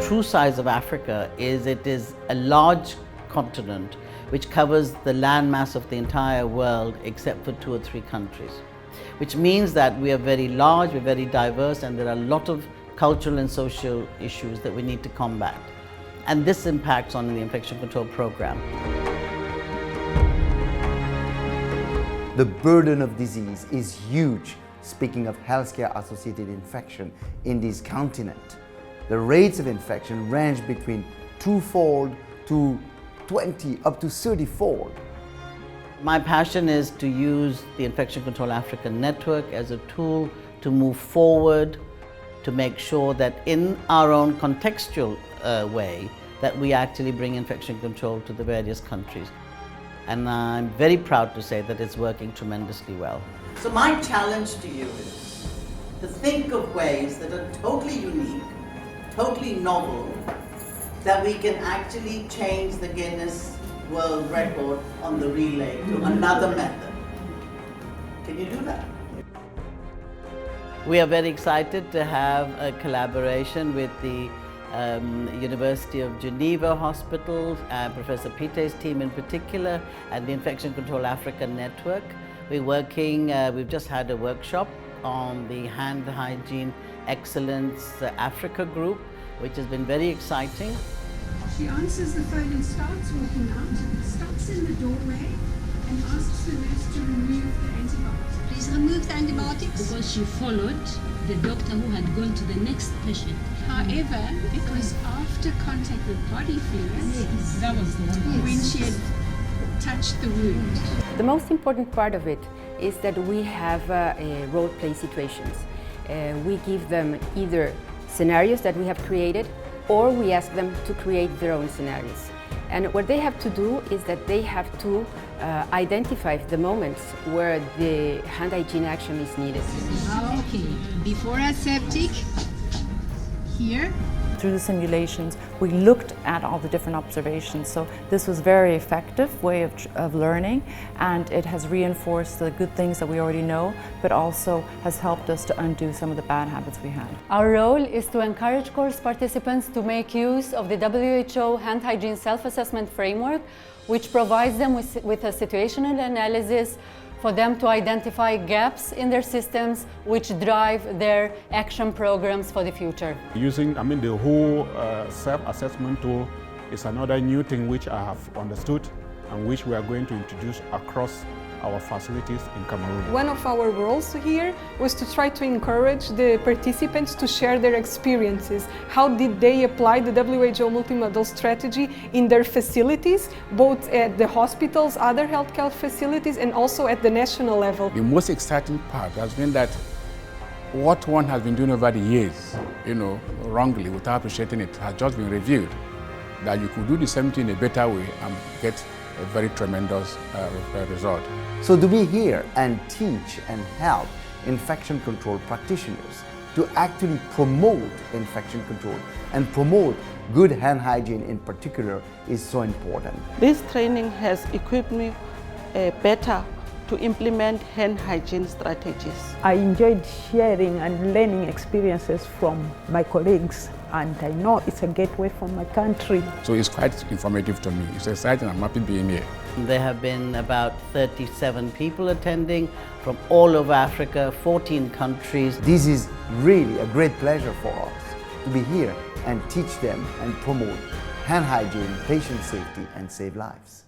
true size of Africa is it is a large continent which covers the landmass of the entire world except for 2 or 3 countries, which means that we are very large, we're very diverse, and there are a lot of cultural and social issues that we need to combat. And this impacts on the infection control program. The burden of disease is huge, speaking of healthcare-associated infection in this continent. The rates of infection range between 2-fold to 20, up to 30-fold. My passion is to use the Infection Control Africa network as a tool to move forward, to make sure that in our own contextual way, that we actually bring infection control to the various countries. And I'm very proud to say that it's working tremendously well. So my challenge to you is to think of ways that are totally unique, totally novel, that we can actually change the Guinness World Record on the relay to another method. Can you do that? We are very excited to have a collaboration with the University of Geneva Hospitals and Professor Pite's team in particular, and the Infection Control Africa network. We're working, we've just had a workshop on the Hand Hygiene Excellence Africa group, which has been very exciting. She answers the phone and starts walking out, stops in the doorway and asks the nurse to remove the antibiotics. Please remove the antibiotics. Because she followed the doctor who had gone to the next patient. However, it was after contact with body fluids, Yes, that was the one. when she had touched the wound. The most important part of it is that we have role play situations. We give them either scenarios that we have created, or we ask them to create their own scenarios. And what they have to do is that they have to identify the moments where the hand hygiene action is needed. Okay, before aseptic, here. Through the simulations, we looked at all the different observations. So this was a very effective way of learning, and it has reinforced the good things that we already know, but also has helped us to undo some of the bad habits we had. Our role is to encourage course participants to make use of the WHO hand hygiene self-assessment framework, which provides them with a situational analysis for them to identify gaps in their systems which drive their action programs for the future. Using, the whole self-assessment tool is another new thing which I have understood and which we are going to introduce across our facilities in Cameroon. One of our roles here was to try to encourage the participants to share their experiences. How did they apply the WHO multimodal strategy in their facilities, both at the hospitals, other healthcare facilities, and also at the national level? The most exciting part has been that what one has been doing over the years, wrongly, without appreciating it, has just been reviewed. That you could do the same thing in a better way and get a very tremendous result. So to be here and teach and help infection control practitioners to actually promote infection control and promote good hand hygiene in particular is so important. This training has equipped me better to implement hand hygiene strategies. I enjoyed sharing and learning experiences from my colleagues, and I know it's a gateway for my country. So it's quite informative to me. It's exciting. I'm happy being here. There have been about 37 people attending from all over Africa, 14 countries. This is really a great pleasure for us to be here and teach them and promote hand hygiene, patient safety, and save lives.